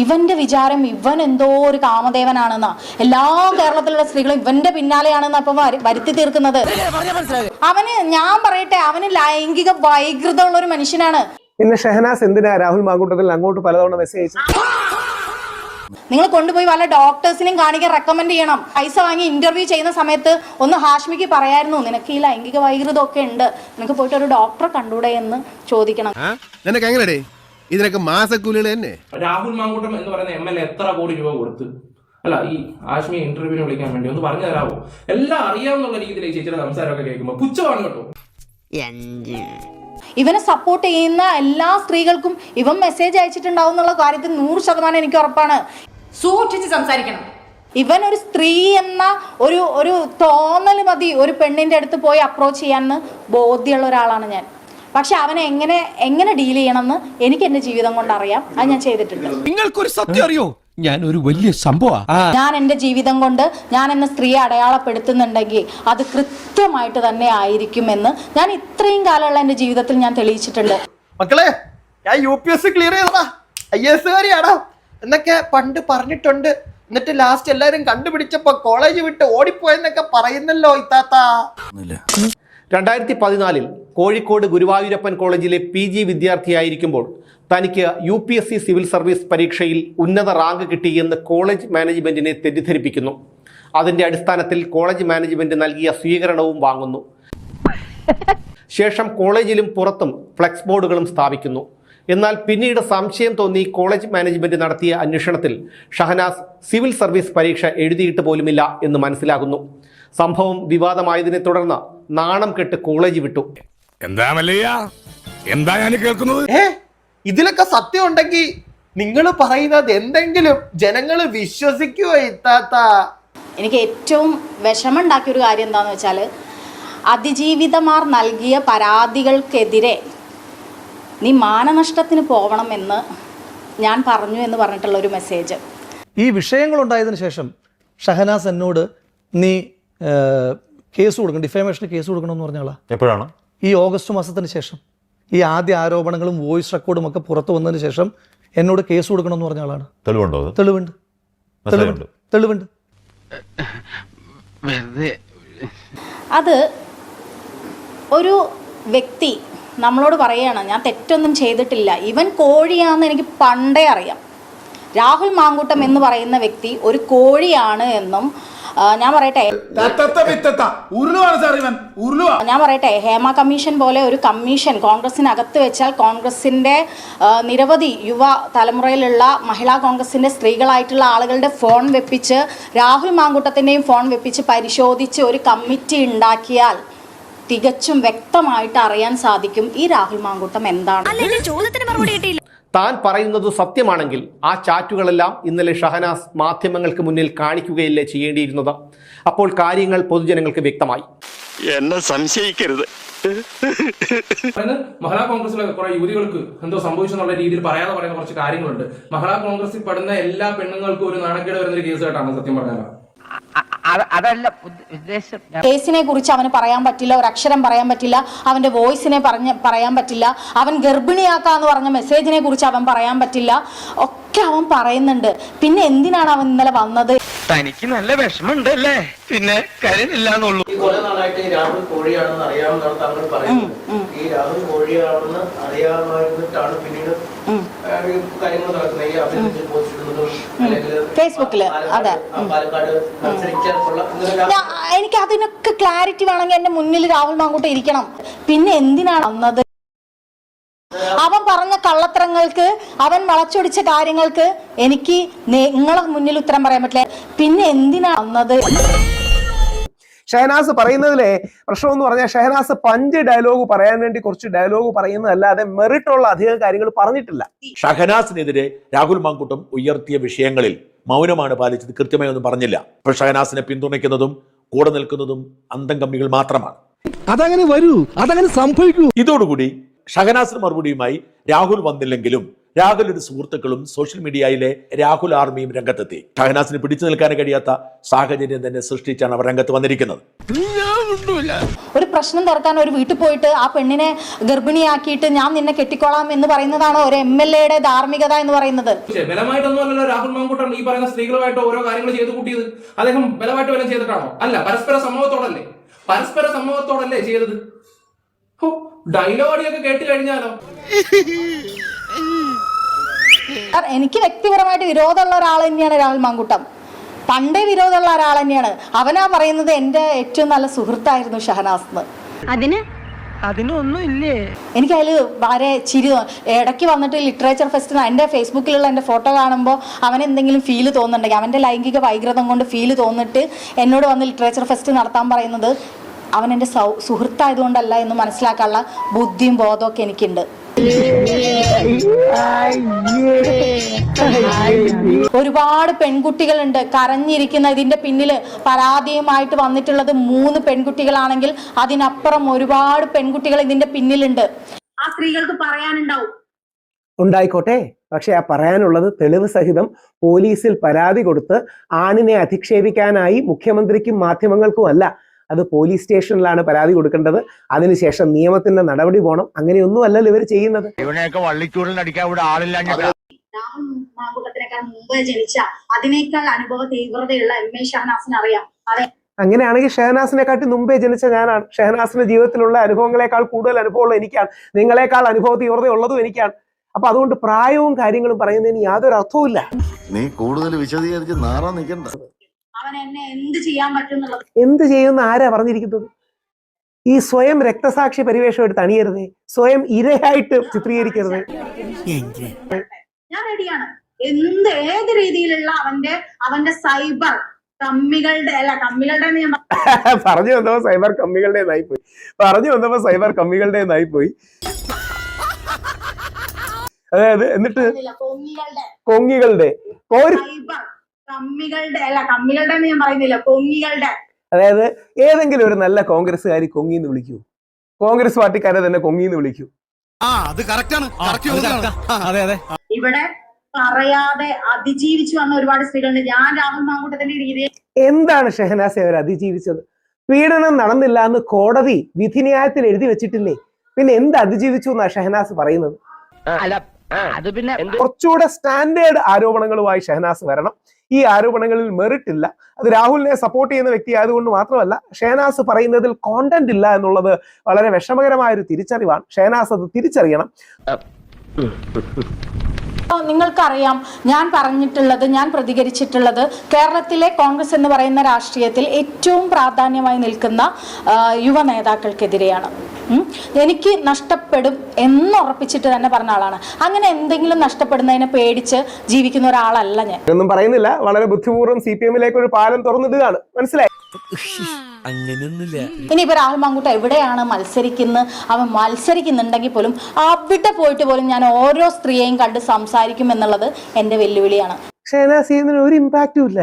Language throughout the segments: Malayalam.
ഇവന്റെ വിചാരം ഇവൻ എന്തോ ഒരു കാമദേവനാണെന്നാ. എല്ലാ കേരളത്തിലുള്ള സ്ത്രീകളും ഇവന്റെ പിന്നാലെയാണെന്നാ ഇപ്പൊ വരുത്തി തീർക്കുന്നത്. അവന് ഞാൻ പറയട്ടെ, അവന് ലൈംഗിക വൈകൃതമുള്ള ഒരു മനുഷ്യനാണ്. പിന്നെ ഷഹനാസ് എന്തിനാ രാഹുൽ മാങ്കൂട്ടത്തിൽ അങ്ങോട്ട് പലതവണ മെസ്സേജ് അയച്ചു? നിങ്ങൾ കൊണ്ടുപോയി വല്ല ഡോക്ടേഴ്സിനെയും കാണിക്കാൻ റെക്കമെൻഡ് ചെയ്യണം. പൈസ വാങ്ങി ഇന്റർവ്യൂ ചെയ്യുന്ന സമയത്ത് ഒന്ന് ഹാഷ്മിക്ക് പറയായിരുന്നു, നിനക്ക് ഈ ലൈംഗിക വൈകൃതം ഒക്കെ ഉണ്ട്, നിനക്ക് പോയിട്ട് ഒരു ഡോക്ടറെ കണ്ടൂടെ എന്ന് ചോദിക്കണം. ഇതിനൊക്കെ മാസക്കൂലികൾ തന്നെ. രാഹുൽ മാങ്കൂട്ടം എന്ന് പറയുന്ന MLA എത്ര കോടി രൂപ കൊടുത്ത് അല്ല ഈ ഹാഷ്മി ഇന്റർവ്യൂവിന് വിളിക്കാൻ വേണ്ടി ഒന്ന് പറഞ്ഞു തരാമോ? എല്ലാം അറിയാവുന്ന രീതിയിൽ ചേച്ചിയുടെ സംസാരമൊക്കെ കേൾക്കുമ്പോൾ പുച്ഛമാണ് കേട്ടോ. ഇവനെ സപ്പോർട്ട് ചെയ്യുന്ന എല്ലാ സ്ത്രീകൾക്കും ഇവൻ മെസ്സേജ് അയച്ചിട്ടുണ്ടാവും എന്നുള്ള കാര്യത്തിൽ 100% എനിക്ക് ഉറപ്പാണ്. സൂക്ഷിച്ച് സംസാരിക്കണം. ഇവൻ ഒരു സ്ത്രീ എന്ന ഒരു തോന്നൽ മതി ഒരു പെണ്ണിന്റെ അടുത്ത് പോയി അപ്രോച്ച് ചെയ്യാന്ന് ബോധ്യമുള്ള ഒരാളാണ് ഞാൻ. പക്ഷെ അവനെ എങ്ങനെ ഡീൽ ചെയ്യണമെന്ന് എനിക്ക് എന്റെ ജീവിതം കൊണ്ട് അറിയാം. അത് ഞാൻ ചെയ്തിട്ടുണ്ട്. നിങ്ങൾക്കൊരു സത്യം അറിയോ? ഞാൻ ഒരു വലിയ സംഭവം. ഞാൻ എന്റെ ജീവിതം കൊണ്ട് ഞാൻ എന്ന സ്ത്രീയെ അടയാളപ്പെടുത്തുന്നുണ്ടെങ്കിൽ അത് കൃത്യമായിട്ട് തന്നെ ആയിരിക്കുമെന്ന് ഞാൻ ഇത്രയും കാലമുള്ള എന്റെ ജീവിതത്തിൽ ഞാൻ തെളിയിച്ചിട്ടുണ്ട്. മക്കളെ, ഞാൻ UPSC ക്ലിയർ ചെയ്തടാ, IAS കാരിയാടാ എന്നൊക്കെ പണ്ട് പറഞ്ഞിട്ടുണ്ട്. എന്നിട്ട് ലാസ്റ്റ് എല്ലാരും കണ്ടുപിടിച്ചപ്പോ കോളേജ് വിട്ട് ഓടിപ്പോയെന്നൊക്കെ പറയുന്നല്ലോ ഇത്താത്ത. 2014 കോഴിക്കോട് ഗുരുവായൂരപ്പൻ കോളേജിലെ PG വിദ്യാർത്ഥിയായിരിക്കുമ്പോൾ തനിക്ക് UPSC സിവിൽ സർവീസ് പരീക്ഷയിൽ ഉന്നത റാങ്ക് കിട്ടിയെന്ന് കോളേജ് മാനേജ്മെന്റിനെ തെറ്റിദ്ധരിപ്പിക്കുന്നു. അതിന്റെ അടിസ്ഥാനത്തിൽ കോളേജ് മാനേജ്മെന്റ് നൽകിയ സ്വീകരണവും വാങ്ങുന്നു. ശേഷം കോളേജിലും പുറത്തും ഫ്ലെക്സ് ബോർഡുകളും സ്ഥാപിക്കുന്നു. എന്നാൽ പിന്നീട് സംശയം തോന്നി കോളേജ് മാനേജ്മെന്റ് നടത്തിയ അന്വേഷണത്തിൽ ഷഹനാസ് സിവിൽ സർവീസ് പരീക്ഷ എഴുതിയിട്ട് പോലുമില്ല എന്ന് മനസ്സിലാകുന്നു. സംഭവം വിവാദമായതിനെ തുടർന്ന് നാണം കെട്ട് കോളേജ് വിട്ടു. എന്താ ഞാൻ കേൾക്കുന്നത്? ഇതിലൊക്കെ സത്യം ഉണ്ടെങ്കിൽ നിങ്ങൾ പറയുന്നത് എന്തെങ്കിലും ജനങ്ങൾ വിശ്വസിക്കുവോ ഇത്താത്ത? എനിക്ക് ഏറ്റവും വിഷമമുണ്ടാക്കിയ ഒരു കാര്യം എന്താണെന്ന് വെച്ചാൽ, അതിജീവിതമാർ നൽകിയ പരാതികൾക്കെതിരെ നീ മാനനഷ്ടത്തിന് പോകണമെന്ന് ഞാൻ പറഞ്ഞു എന്ന് പറഞ്ഞിട്ടുള്ള ഒരു മെസ്സേജ്. ഈ വിഷയങ്ങളുണ്ടായതിനു ശേഷം ഷഹനാസ് എന്നോട് നീ കേസ് കൊടുക്കണം, ഡിഫേമേഷന് കേസ് കൊടുക്കണമെന്ന് പറഞ്ഞാളാ. എപ്പോഴാണ്? ഈ ഓഗസ്റ്റ് മാസത്തിന് ശേഷം. ഈ ആദ്യ ആരോപണങ്ങളും വോയിസ് റെക്കോർഡും ഒക്കെ പുറത്തു വന്നതിന് ശേഷം എന്നോട് കേസ് കൊടുക്കണമെന്ന് പറഞ്ഞ ആളാണ്. തെളിവുണ്ടോ? തെളിവുണ്ട്. അത് ഒരു വ്യക്തി നമ്മളോട് പറയുകയാണ്, ഞാൻ തെറ്റൊന്നും ചെയ്തിട്ടില്ല, ഇവൻ കോഴിയാണെന്ന് എനിക്ക് പണ്ടേ അറിയാം. രാഹുൽ മാങ്കൂട്ടം എന്ന് പറയുന്ന വ്യക്തി ഒരു കോഴിയാണ് എന്നും ഞാൻ പറയട്ടെ, ഹേമ കമ്മീഷൻ പോലെ ഒരു കമ്മീഷൻ കോൺഗ്രസിനകത്ത് വെച്ചാൽ കോൺഗ്രസിന്റെ നിരവധി യുവ തലമുറയിലുള്ള മഹിളാ കോൺഗ്രസിന്റെ സ്ത്രീകളായിട്ടുള്ള ആളുകളുടെ ഫോൺ വെപ്പിച്ച് രാഹുൽ മാങ്കൂട്ടത്തിന്റെയും ഫോൺ വെപ്പിച്ച് പരിശോധിച്ച് ഒരു കമ്മിറ്റി ഉണ്ടാക്കിയാൽ തികച്ചും വ്യക്തമായിട്ട് അറിയാൻ സാധിക്കും ഈ രാഹുൽ മാങ്കൂട്ടം എന്താണ്. താൻ പറയുന്നത് സത്യമാണെങ്കിൽ ആ ചാറ്റുകളെല്ലാം ഇന്നലെ ഷഹനാസ് മാധ്യമങ്ങൾക്ക് മുന്നിൽ കാണിക്കുകയല്ലേ ചെയ്യേണ്ടിയിരുന്നത്. അപ്പോൾ കാര്യങ്ങൾ പൊതുജനങ്ങൾക്ക് വ്യക്തമായി. എന്നെ സംശയിക്കരുത്. മഹിളാ കോൺഗ്രസിലെ കുറെ യുവതികൾക്ക് എന്തോ സംഭവിച്ചെന്നുള്ള രീതിയിൽ പറയാതെ പറയുന്ന കുറച്ച് കാര്യങ്ങളുണ്ട്. മഹിളാ കോൺഗ്രസിൽ പെടുന്ന എല്ലാ പെണ്ണുങ്ങൾക്കും ഒരു നാണക്കേട് വരുന്നൊരു കേസായിട്ടാണ് സത്യം പറഞ്ഞാൽ. അതല്ല ഉദ്ദേശം. കേസിനെ കുറിച്ച് അവന് പറയാൻ പറ്റില്ല, ഒരു അക്ഷരം പറയാൻ പറ്റില്ല, അവന്റെ വോയിസിനെ പറയാൻ പറ്റില്ല, അവൻ ഗർഭിണിയാക്കാന്ന് പറഞ്ഞ മെസ്സേജിനെ കുറിച്ച് അവൻ പറയാൻ പറ്റില്ല, ഒക്കെ അവൻ പറയുന്നുണ്ട്. പിന്നെ എന്തിനാണ് അവൻ ഇന്നലെ വന്നത്? തനിക്ക് നല്ല വിഷമമുണ്ടല്ലേ? പിന്നെ കാര്യമില്ലാന്നുള്ളൂ. ഈ കുറെ നാളായിട്ട് രാഹുൽ കോഴിയാണെന്ന് അറിയാമെന്നാണ് താങ്കൾ പറയുന്നത്. ഈ രാഹുൽ കോഴിയാണെന്ന് അറിയാമായിരുന്നിട്ടാണ് പിന്നീട് കാര്യങ്ങൾ നടക്കുന്നത്. ഈ അഭിനന്ദിച്ച് പോസ്റ്റ് ഇടുന്നതും ഫേസ്ബുക്കില്. അതെ, എനിക്ക് അതിനൊക്കെ ക്ലാരിറ്റി വേണമെങ്കിൽ എന്റെ മുന്നിൽ രാഹുൽ മാങ്കൂട്ടം ഇരിക്കണം. പിന്നെ എന്തിനാണ് വന്നത്? അവൻ പറഞ്ഞ കള്ളത്തരങ്ങൾക്ക്, അവൻ വളച്ചൊടിച്ച കാര്യങ്ങൾക്ക് എനിക്ക് നിങ്ങളെ മുന്നിൽ ഉത്തരം പറയാൻ പറ്റില്ല. പിന്നെ എന്തിനാണ് വന്നത്? ഷഹനാസ് പറയുന്നതിലെ പ്രശ്നം എന്ന് പറഞ്ഞാൽ ഷഹനാസ് പഞ്ച് ഡയലോഗ് പറയാൻ വേണ്ടി കുറച്ച് ഡയലോഗ് പറയുന്നതല്ലാതെ മെറിറ്റുള്ള അധികം കാര്യങ്ങൾ പറഞ്ഞിട്ടില്ല. ഷഹനാസിനെതിരെ രാഹുൽ മാങ്കൂട്ടം ഉയർത്തിയ വിഷയങ്ങളിൽ മൗനമാണ് പാലിച്ചത്. കൃത്യമായി ഒന്നും പറഞ്ഞില്ല. ഇപ്പോൾ ഷഹനാസിനെ പിന്തുണയ്ക്കുന്നതും കൂടെ നിൽക്കുന്നതും അന്തം കമ്മികൾ മാത്രമാണ്. അതങ്ങനെ വരൂ, അതങ്ങനെ സംഭവിക്കൂ. ഇതോടുകൂടി ഷഹനാസിന് മറുപടിയുമായി രാഹുൽ വന്നില്ലെങ്കിലും രാഹുലിന്റെ സുഹൃത്തുക്കളും സോഷ്യൽ മീഡിയയിലെ രാഹുൽ ആർമിയും രംഗത്തെത്തി. ഷഹനാസിന് പിടിച്ചു നിൽക്കാൻ കഴിയാത്ത സാഹചര്യം തന്നെ സൃഷ്ടിച്ചാണ് അവർ രംഗത്ത് വന്നിരിക്കുന്നത്. ഒരു പ്രശ്നം തീർക്കാൻ ഒരു വീട്ടിൽ പോയിട്ട് ആ പെണ്ണിനെ ഗർഭിണിയാക്കിയിട്ട് ഞാൻ നിന്നെ കെട്ടിക്കോളാം എന്ന് പറയുന്നതാണോ ഒരു MLA ധാർമ്മികത എന്ന് പറയുന്നത്? ബലമായിട്ടൊന്നുമല്ലല്ലോ രാഹുൽ മാങ്കൂട്ടൻ ഈ പറയുന്ന സ്ത്രീകളുമായിട്ട് ഓരോ കാര്യങ്ങൾ ചെയ്ത് കൂട്ടിയത്. അദ്ദേഹം ബലമായിട്ട് വല്ലതും ചെയ്തിട്ടാണോ? അല്ല, പരസ്പര സമ്മതത്തോടല്ലേ ചെയ്തത്. ഡയലോഗിയൊക്കെ കേട്ട് കഴിഞ്ഞാലോ? എനിക്ക് വ്യക്തിപരമായിട്ട് വിരോധമുള്ള ഒരാൾ തന്നെയാണ് രാഹുൽ മാങ്കൂട്ടം. പണ്ടേ വിരോധമുള്ള ഒരാൾ തന്നെയാണ്. അവനാ പറയുന്നത് എൻ്റെ ഏറ്റവും നല്ല സുഹൃത്തായിരുന്നു ഷഹനാസ് എന്ന്. അതിനൊന്നും ഇല്ലേ? എനിക്ക് അതിൽ വളരെ ചിരി. ഇടയ്ക്ക് വന്നിട്ട് ലിറ്ററേച്ചർ ഫെസ്റ്റിന് എൻ്റെ ഫേസ്ബുക്കിലുള്ള എൻ്റെ ഫോട്ടോ കാണുമ്പോൾ അവന് എന്തെങ്കിലും ഫീല് തോന്നുന്നുണ്ടെങ്കിൽ, അവൻ്റെ ലൈംഗിക വൈകൃതം കൊണ്ട് ഫീല് തോന്നിട്ട് എന്നോട് വന്ന് ലിറ്ററേച്ചർ ഫെസ്റ്റ് നടത്താൻ പറയുന്നത് അവൻ എൻ്റെ സുഹൃത്തായതുകൊണ്ടല്ല എന്ന് മനസ്സിലാക്കാനുള്ള ബുദ്ധിയും ബോധമൊക്കെ എനിക്കുണ്ട്. ഒരുപാട് പെൺകുട്ടികളുണ്ട് കരഞ്ഞിരിക്കുന്ന. ഇതിന്റെ പിന്നിൽ പരാതിയുമായിട്ട് വന്നിട്ടുള്ളത് 3 പെൺകുട്ടികളാണെങ്കിൽ അതിനപ്പുറം ഒരുപാട് പെൺകുട്ടികൾ ഇതിന്റെ പിന്നിലുണ്ട്. ആ സ്ത്രീകൾക്ക് പറയാനുണ്ടാവും. ഉണ്ടായിക്കോട്ടെ, പക്ഷെ ആ പറയാനുള്ളത് തെളിവ് സഹിതം പോലീസിൽ പരാതി കൊടുത്ത് ആണിനെ അധിക്ഷേപിക്കാനായി മുഖ്യമന്ത്രിക്കും മാധ്യമങ്ങൾക്കും അല്ല. അത് പോലീസ് സ്റ്റേഷനിലാണ് പരാതി കൊടുക്കേണ്ടത്. അതിനുശേഷം നിയമത്തിന്റെ നടപടി പോകണം. അങ്ങനെയൊന്നും അല്ലല്ലോ ഇവർ ചെയ്യുന്നത്. ഇവനെയൊക്കെ വള്ളിച്ചൂടിനടിക്കാൻ ഇവിടെ ആളില്ല. രാഹുൽ മാങ്കൂട്ടത്തിനേക്കാൾ മുമ്പ് ജനിച്ച അതിനേക്കാൾ അനുഭവ തീവ്രതയുള്ള MA ഷഹനാസിന് അറിയാം. അങ്ങനെയാണെങ്കിൽ ഷഹനാസിനെക്കാട്ടി മുമ്പേ ജനിച്ച ഞാനാണ്. ഷഹനാസിന്റെ ജീവിതത്തിലുള്ള അനുഭവങ്ങളെക്കാൾ കൂടുതൽ അനുഭവമുള്ള എനിക്കാണ്. നിങ്ങളെക്കാൾ അനുഭവ തീവ്രത ഉള്ളതും എനിക്കാണ്. അപ്പൊ അതുകൊണ്ട് പ്രായവും കാര്യങ്ങളും പറയുന്നതിന് യാതൊരു അർത്ഥവുമില്ല. നീ കൂടുതൽ വിശദീകരിച്ച് നാറാൻ നിൽക്കണ്ട. അവൻ എന്നെ എന്ത് ചെയ്യാൻ പറ്റും? എന്ത് ചെയ്യുന്ന ആരാ പറഞ്ഞിരിക്കുന്നത്? ഈ സ്വയം രക്തസാക്ഷി പരിവേഷം എടുത്ത് അണിയരുതേ, സ്വയം ഇരയായിട്ട് ചിത്രീകരിക്കരുതേ. ഞാൻ റെഡിയാണ്. ഏത് രീതിയിലുള്ള അവന്റെ സൈബർ കമ്മികളുടെ പറഞ്ഞു വന്നപ്പോ സൈബർ കമ്മികളുടേതായി പോയി. അതായത് എന്നിട്ട് കൊങ്ങികളുടെ അതായത് ഏതെങ്കിലും ഒരു നല്ല കോൺഗ്രസ്സുകാരി കൊങ്ങിന്ന് വിളിക്കൂ? കോൺഗ്രസ് പാർട്ടിക്കാരെ തന്നെ കൊങ്ങിന്ന് വിളിക്കൂ? ഇവിടെ പറയാതെ അതിജീവിച്ചു വന്ന ഒരുപാട് സ്ത്രീകളുണ്ട്. ഞാൻ രാഹുൽ മാങ്കൂട്ടത്തിന്റെ രീതിയിൽ എന്താണ് ഷഹനാസ് അവർ അതിജീവിച്ചത്? പീഡനം നടന്നില്ല എന്ന് കോടതി വിധിന്യായത്തിൽ എഴുതി വെച്ചിട്ടില്ലേ? പിന്നെ എന്ത് അതിജീവിച്ചു എന്നാ ഷഹനാസ് പറയുന്നത്? കുറച്ചുകൂടെ സ്റ്റാൻഡേർഡ് ആരോപണങ്ങളുമായി ഷഹനാസ് വരണം. ഈ ആരോപണങ്ങളിൽ മെറിറ്റ് ഇല്ല. അത് രാഹുലിനെ സപ്പോർട്ട് ചെയ്യുന്ന വ്യക്തി ആയതുകൊണ്ട് മാത്രമല്ല, ഷഹനാസ് പറയുന്നതിൽ കോണ്ടന്റ് ഇല്ല എന്നുള്ളത് വളരെ വിഷമകരമായ ഒരു തിരിച്ചറിവാണ്. ഷഹനാസ് അത് തിരിച്ചറിയണം. നിങ്ങൾക്കറിയാം, ഞാൻ പറഞ്ഞിട്ടുള്ളത്, ഞാൻ പ്രതികരിച്ചിട്ടുള്ളത് കേരളത്തിലെ കോൺഗ്രസ് എന്ന് പറയുന്ന രാഷ്ട്രീയത്തിൽ ഏറ്റവും പ്രാധാന്യമായി നിൽക്കുന്ന യുവ നേതാക്കൾക്കെതിരെയാണ്. എനിക്ക് നഷ്ടപ്പെടും എന്നുറപ്പിച്ചിട്ട് തന്നെ പറഞ്ഞ ആളാണ്. അങ്ങനെ എന്തെങ്കിലും നഷ്ടപ്പെടുന്നതിനെ പേടിച്ച് ജീവിക്കുന്ന ഒരാളല്ല ഞാൻ. ഒന്നും പറയുന്നില്ല, വളരെ ബുദ്ധിപൂർവ്വം CPM-ലേക്ക് ഒരു പാലം തുറന്നിടുകയാണ്. മനസ്സിലായി? ഇനിയിപ്പോ രാഹുൽ മാങ്കൂട്ടം എവിടെയാണ് അവൻ മത്സരിക്കുന്നുണ്ടെങ്കിൽ പോലും അവിടെ പോയിട്ട് പോലും ഞാൻ ഓരോ സ്ത്രീയെയും കണ്ട് സംസാരിക്കും എന്നുള്ളത് എന്റെ വെല്ലുവിളിയാണ്. ഷഹനാസ് ചെയ്യുന്നതിന് ഒരു ഇമ്പാക്റ്റും ഇല്ല.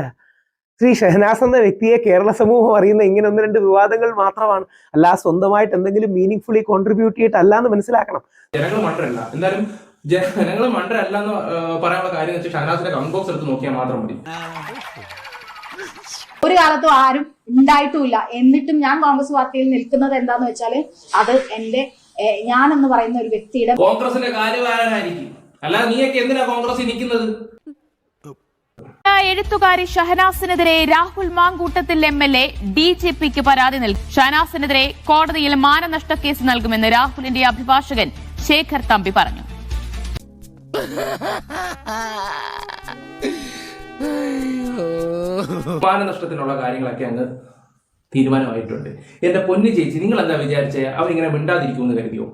ശ്രീ ഷഹനാസ് എന്ന വ്യക്തിയെ കേരള സമൂഹം അറിയുന്ന ഇങ്ങനെ 1-2 വിവാദങ്ങൾ മാത്രമാണ്. അല്ല, സ്വന്തമായിട്ട് എന്തെങ്കിലും മീനിങ് കോൺട്രിബ്യൂട്ട് ചെയ്തിട്ടല്ല എന്ന് മനസ്സിലാക്കണം. ജനങ്ങൾ മണ്ടരല്ല. എന്തായാലും ജനങ്ങൾ മണ്ടരല്ല എന്ന് പറയാനുള്ള കാര്യം വെച്ചാൽ ഷഹനാസിന്റെ കമന്റ് ബോക്സ് എടുത്ത് നോക്കിയാൽ മാത്രം മതി. ഒരു കാലത്തും ആരും ഉണ്ടായിട്ടുമില്ല. എന്നിട്ടും ഞാൻ കോൺഗ്രസ് പാർട്ടിയിൽ നിൽക്കുന്നത് എന്താന്ന് വെച്ചാല് അത് ഞാൻ എന്ന് പറയുന്ന ഒരു വ്യക്തിയുടെ കോൺഗ്രസിന്റെ കാര്യവാരനായിരിക്കും. അല്ലാതെ നീയൊക്കെ എന്തിനാ കോൺഗ്രസിൽ നിൽക്കുന്നത്? എഴുത്തുകാരി ഷഹനാസിനെതിരെ രാഹുൽ മാങ്കൂട്ടത്തിൽ MLA DGPക്ക് പരാതി നൽകി. ഷഹനാസിനെതിരെ കോടതിയിൽ മാനനഷ്ട കേസ് നൽകുമെന്ന് രാഹുലിന്റെ അഭിഭാഷകൻ ശേഖർ തമ്പി പറഞ്ഞു. മാനനഷ്ടത്തിനുള്ള കാര്യങ്ങളൊക്കെ അങ്ങ് തീരുമാനമായിട്ടുണ്ട്. എന്റെ പൊന്നു ചേച്ചി, നിങ്ങൾ എന്താ വിചാരിച്ചേ അവരിങ്ങനെ മിണ്ടാതിരിക്കുമെന്ന് കരുതിയോ?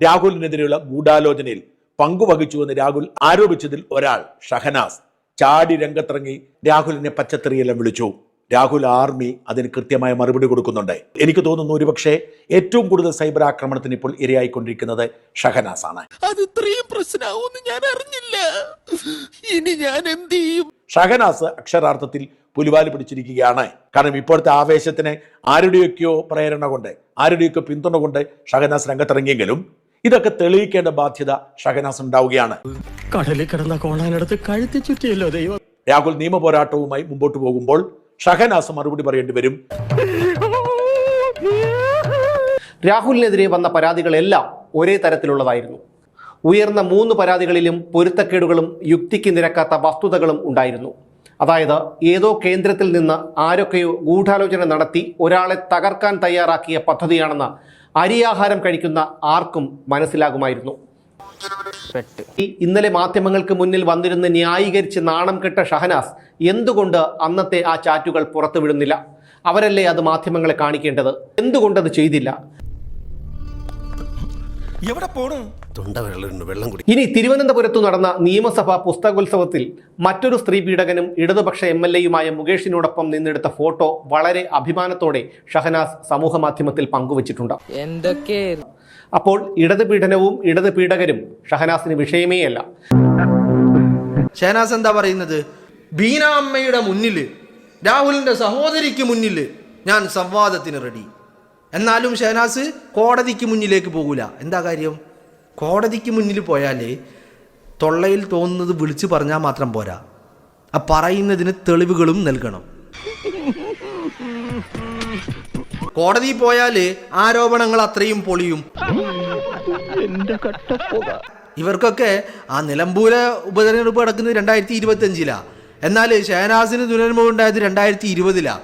രാഹുലിനെതിരെയുള്ള ഗൂഢാലോചനയിൽ പങ്കുവഹിച്ചുവെന്ന് രാഹുൽ ആരോപിച്ചതിൽ ഒരാൾ ഷഹനാസ് ചാടി രംഗത്തിറങ്ങി രാഹുലിനെ പച്ചത്തെറിയെല്ലാം വിളിച്ചു. രാഹുൽ ആർമി അതിന് കൃത്യമായ മറുപടി കൊടുക്കുന്നുണ്ട്. എനിക്ക് തോന്നുന്നു ഒരുപക്ഷെ ഏറ്റവും കൂടുതൽ സൈബർ ആക്രമണത്തിന് ഇപ്പോൾ ഇരയായിക്കൊണ്ടിരിക്കുന്നത് ഷഹനാസ് ആണ്. ഷഹനാസ് അക്ഷരാർത്ഥത്തിൽ പുലിവാല് പിടിച്ചിരിക്കുകയാണ്. കാരണം ഇപ്പോഴത്തെ ആവേശത്തിന് ആരുടെയൊക്കെയോ പ്രേരണ കൊണ്ട്, ആരുടെയൊക്കെ പിന്തുണ കൊണ്ട് ഷഹനാസ് രംഗത്തിറങ്ങിയെങ്കിലും ഇതൊക്കെ തെളിയിക്കേണ്ട ബാധ്യത ഷഹനാസ് ഉണ്ടാവുകയാണ്. കടലിൽ കിടന്ന കോണാനടുത്ത് കഴുത്തി ചുറ്റിയല്ലോ ദൈവം. രാഹുൽ നിയമ പോരാട്ടവുമായി മുമ്പോട്ട് പോകുമ്പോൾ ഷഹനാസ് മറുപടി പറയേണ്ടി വരും. രാഹുലിനെതിരെ വന്ന പരാതികളെല്ലാം ഒരേ തരത്തിലുള്ളതായിരുന്നു. ഉയർന്ന 3 പരാതികളിലും പൊരുത്തക്കേടുകളും യുക്തിക്ക് നിരക്കാത്ത വസ്തുതകളും ഉണ്ടായിരുന്നു. അതായത് ഏതോ കേന്ദ്രത്തിൽ നിന്ന് ആരൊക്കെയോ ഗൂഢാലോചന നടത്തി ഒരാളെ തകർക്കാൻ തയ്യാറാക്കിയ പദ്ധതിയാണെന്ന് അരിയാഹാരം കഴിക്കുന്ന ആർക്കും മനസ്സിലാകുമായിരുന്നു. ഇന്നലെ മാധ്യമങ്ങൾക്ക് മുന്നിൽ വന്നിരുന്ന് ന്യായീകരിച്ച് നാണം കെട്ട ഷഹനാസ് എന്തുകൊണ്ട് അന്നത്തെ ആ ചാറ്റുകൾ പുറത്തുവിടുന്നില്ല? അവരല്ലേ അത് മാധ്യമങ്ങളെ കാണിക്കേണ്ടത്? എന്തുകൊണ്ടത് ചെയ്തില്ല? ഇനി തിരുവനന്തപുരത്തു നടന്ന നിയമസഭാ പുസ്തകോത്സവത്തിൽ മറ്റൊരു സ്ത്രീ പീഡകനും ഇടതുപക്ഷ MLA-യുമായ മുകേഷിനോടൊപ്പം നിന്നെടുത്ത ഫോട്ടോ വളരെ അഭിമാനത്തോടെ ഷഹനാസ് സമൂഹ മാധ്യമത്തിൽ പങ്കുവച്ചിട്ടുണ്ട്. അപ്പോൾ ഇടത് പീഡനവും ഇടത് പീഡകരും ഷഹനാസിന് വിഷയമേ അല്ല. ഷഹനാസ് എന്താ പറയുന്നത്? ബീന അമ്മയുടെ മുന്നിൽ, രാഹുലിന്റെ സഹോദരിക്ക് മുന്നിൽ ഞാൻ സംവാദത്തിന് റെഡി. എന്നാലും ഷഹനാസ് കോടതിക്ക് മുന്നിലേക്ക് പോകൂല. എന്താ കാര്യം? കോടതിക്ക് മുന്നിൽ പോയാൽ തൊള്ളയിൽ തോന്നുന്നത് വിളിച്ചു പറഞ്ഞാൽ മാത്രം പോരാ, ആ പറയുന്നതിന് തെളിവുകളും നൽകണം. കോടതിയിൽ പോയാൽ ആരോപണങ്ങൾ അത്രയും പൊളിയും. ഇവർക്കൊക്കെ ആ നിലമ്പൂരെ ഉപതെരഞ്ഞെടുപ്പ് നടക്കുന്നത് 2025 എന്നാൽ ഷഹനാസിന് ദുരനുഭവം ഉണ്ടായത് 2020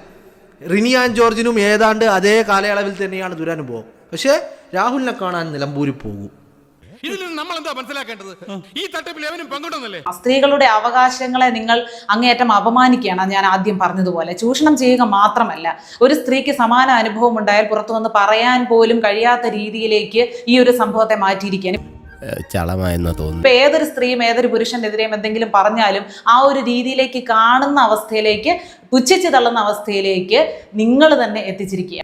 റിനി ആൻഡ് ജോർജിനും ഏതാണ്ട് അതേ കാലയളവിൽ തന്നെയാണ് ദുരനുഭവം. പക്ഷേ രാഹുലിനെ കാണാൻ നിലമ്പൂരിൽ പോകും. സ്ത്രീകളുടെ അവകാശങ്ങളെ നിങ്ങൾ അങ്ങേയറ്റം അപമാനിക്കുകയാണ്. ഞാൻ ആദ്യം പറഞ്ഞതുപോലെ ചൂഷണം ചെയ്യുക മാത്രമല്ല, ഒരു സ്ത്രീക്ക് സമാന അനുഭവം ഉണ്ടായാൽ പുറത്തു വന്ന് പറയാൻ പോലും കഴിയാത്ത രീതിയിലേക്ക് ഈ ഒരു സംഭവത്തെ മാറ്റിയിരിക്കുകയാണ്. ഇപ്പൊ ഏതൊരു സ്ത്രീയും ഏതൊരു പുരുഷനെതിരെയും എന്തെങ്കിലും പറഞ്ഞാലും ആ ഒരു രീതിയിലേക്ക് കാണുന്ന അവസ്ഥയിലേക്ക്, പുച്ഛിച്ച് തള്ളുന്ന അവസ്ഥയിലേക്ക് നിങ്ങൾ തന്നെ എത്തിച്ചിരിക്കുക.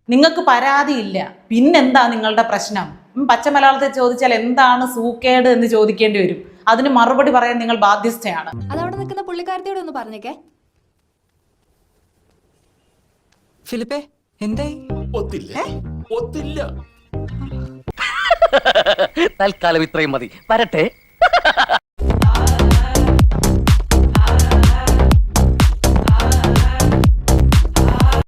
നിങ്ങൾക്ക് പരാതിയില്ല, പിന്നെന്താ നിങ്ങളുടെ പ്രശ്നം? പച്ച മലയാളത്തിൽ ചോദിച്ചാൽ എന്താണ് സൂക്കേട് എന്ന് ചോദിക്കേണ്ടി വരും. അതിന് മറുപടി പറയാൻ നിങ്ങൾ ബാധ്യസ്ഥയാണ്. അതവിടെ നിൽക്കുന്ന പുള്ളിക്കാരത്തിയോട് ഒന്ന് പറഞ്ഞേക്കേ. ഫിലിപ്പേ എന്തായി? തൽക്കാലം ഇത്രയും മതി. വരട്ടെ.